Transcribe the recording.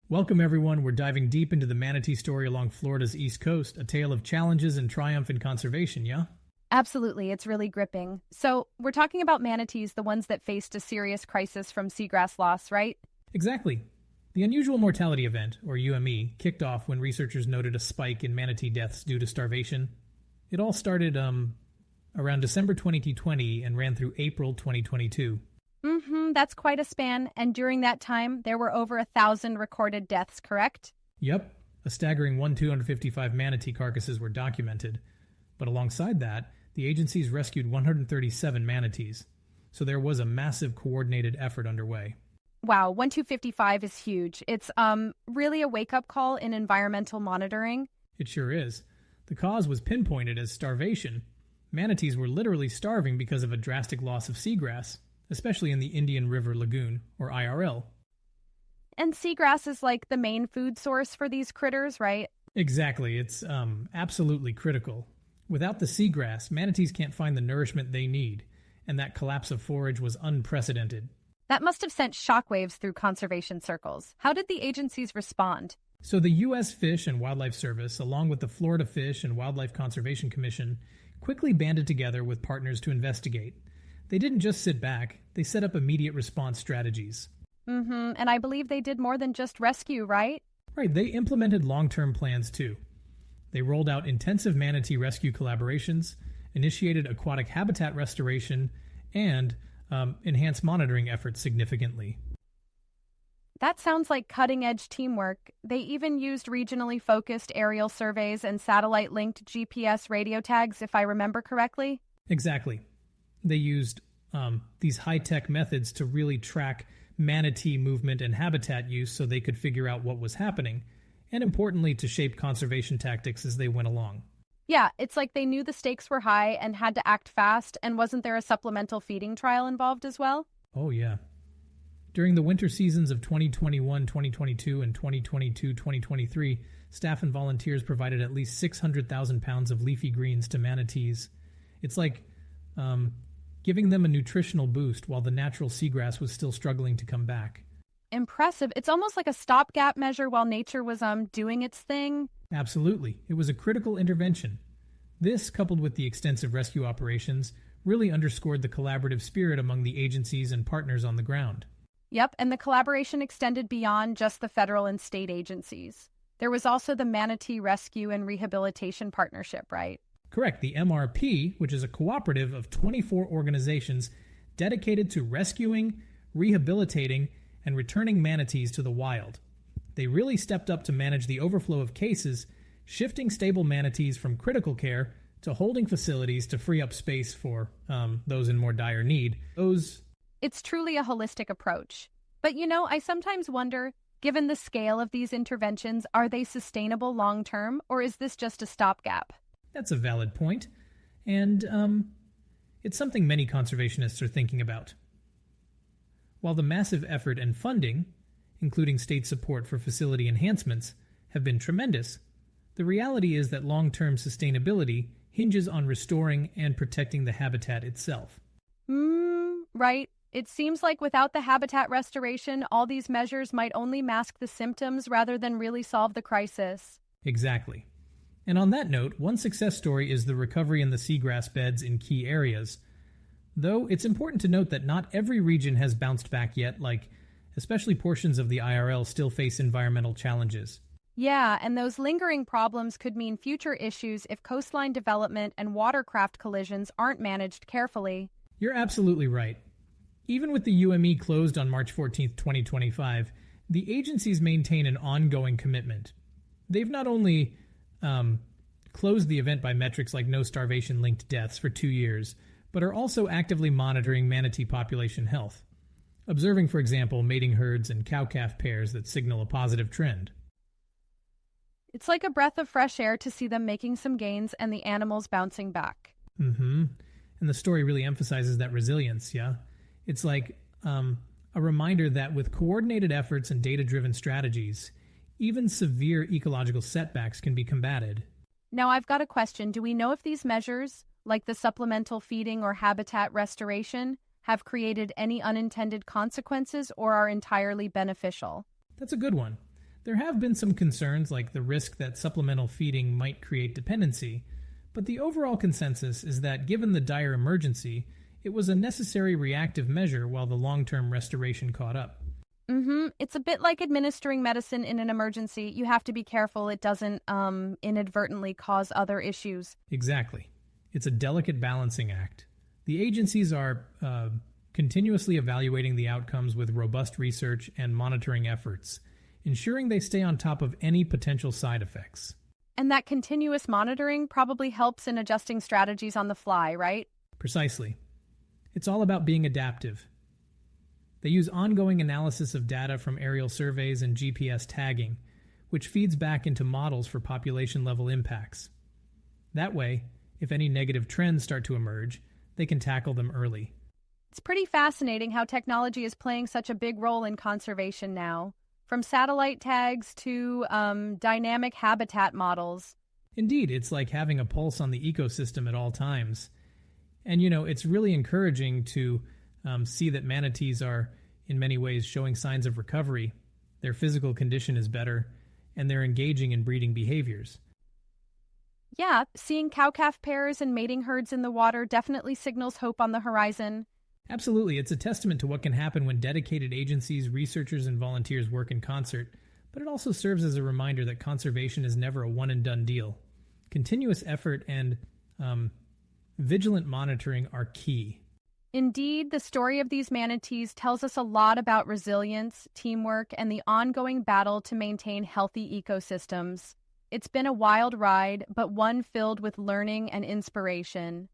Welcome, everyone. We're diving deep into the manatee story along Florida's East Coast, a tale of challenges and triumph in conservation, yeah? Absolutely, it's really gripping. So, we're talking about manatees, the ones that faced a serious crisis from seagrass loss, right? Exactly. The Unusual Mortality Event, or UME, kicked off when researchers noted a spike in manatee deaths due to starvation. It all started around December 2020 and ran through April 2022. That's quite a span, and during that time, there were over 1,000 recorded deaths, correct? Yep, a staggering 255 manatee carcasses were documented. But alongside that, the agencies rescued 137 manatees. So there was a massive coordinated effort underway. Wow, 1255 is huge. It's really a wake-up call in environmental monitoring. It sure is. The cause was pinpointed as starvation. Manatees were literally starving because of a drastic loss of seagrass, especially in the Indian River Lagoon, or IRL. And seagrass is like the main food source for these critters, right? Exactly. It's absolutely critical. Without the seagrass, manatees can't find the nourishment they need, and that collapse of forage was unprecedented. That must have sent shockwaves through conservation circles. How did the agencies respond? So the U.S. Fish and Wildlife Service, along with the Florida Fish and Wildlife Conservation Commission, quickly banded together with partners to investigate. They didn't just sit back, they set up immediate response strategies. And I believe they did more than just rescue, right? Right, they implemented long-term plans too. They rolled out intensive manatee rescue collaborations, initiated aquatic habitat restoration, and enhanced monitoring efforts significantly. That sounds like cutting-edge teamwork. They even used regionally focused aerial surveys and satellite-linked GPS radio tags, if I remember correctly. Exactly. They used these high-tech methods to really track manatee movement and habitat use so they could figure out what was happening, and importantly, to shape conservation tactics as they went along. Yeah, it's like they knew the stakes were high and had to act fast, and wasn't there a supplemental feeding trial involved as well? Oh, yeah. During the winter seasons of 2021-2022 and 2022-2023, staff and volunteers provided at least 600,000 pounds of leafy greens to manatees. It's like giving them a nutritional boost while the natural seagrass was still struggling to come back. Impressive. It's almost like a stopgap measure while nature was doing its thing. Absolutely. It was a critical intervention. This, coupled with the extensive rescue operations, really underscored the collaborative spirit among the agencies and partners on the ground. Yep, and the collaboration extended beyond just the federal and state agencies. There was also the Manatee Rescue and Rehabilitation Partnership, right? Correct. The MRP, which is a cooperative of 24 organizations dedicated to rescuing, rehabilitating, and returning manatees to the wild. They really stepped up to manage the overflow of cases, shifting stable manatees from critical care to holding facilities to free up space for those in more dire need. It's truly a holistic approach. But I sometimes wonder, given the scale of these interventions, are they sustainable long-term, or is this just a stopgap? That's a valid point, and it's something many conservationists are thinking about. While the massive effort and funding, including state support for facility enhancements, have been tremendous, the reality is that long-term sustainability hinges on restoring and protecting the habitat itself. Right. It seems like without the habitat restoration, all these measures might only mask the symptoms rather than really solve the crisis. Exactly. And on that note, one success story is the recovery in the seagrass beds in key areas. Though it's important to note that not every region has bounced back yet, especially portions of the IRL still face environmental challenges. Yeah, and those lingering problems could mean future issues if coastline development and watercraft collisions aren't managed carefully. You're absolutely right. Even with the UME closed on March 14, 2025, the agencies maintain an ongoing commitment. They've not only closed the event by metrics like no starvation-linked deaths for 2 years, but are also actively monitoring manatee population health, observing, for example, mating herds and cow-calf pairs that signal a positive trend. It's like a breath of fresh air to see them making some gains and the animals bouncing back. And the story really emphasizes that resilience, yeah? It's like a reminder that with coordinated efforts and data-driven strategies, even severe ecological setbacks can be combated. Now, I've got a question. Do we know if these measures, like the supplemental feeding or habitat restoration, have created any unintended consequences or are entirely beneficial? That's a good one. There have been some concerns like the risk that supplemental feeding might create dependency, but the overall consensus is that given the dire emergency, it was a necessary reactive measure while the long-term restoration caught up. It's a bit like administering medicine in an emergency. You have to be careful it doesn't inadvertently cause other issues. Exactly. It's a delicate balancing act. The agencies are continuously evaluating the outcomes with robust research and monitoring efforts, ensuring they stay on top of any potential side effects. And that continuous monitoring probably helps in adjusting strategies on the fly, right? Precisely. It's all about being adaptive. They use ongoing analysis of data from aerial surveys and GPS tagging, which feeds back into models for population-level impacts. That way, if any negative trends start to emerge, they can tackle them early. It's pretty fascinating how technology is playing such a big role in conservation now, from satellite tags to dynamic habitat models. Indeed, it's like having a pulse on the ecosystem at all times. And, it's really encouraging to see that manatees are, in many ways, showing signs of recovery. Their physical condition is better, and they're engaging in breeding behaviors. Yeah, seeing cow-calf pairs and mating herds in the water definitely signals hope on the horizon. Absolutely, it's a testament to what can happen when dedicated agencies, researchers, and volunteers work in concert, but it also serves as a reminder that conservation is never a one-and-done deal. Continuous effort and vigilant monitoring are key. Indeed, the story of these manatees tells us a lot about resilience, teamwork, and the ongoing battle to maintain healthy ecosystems. It's been a wild ride, but one filled with learning and inspiration.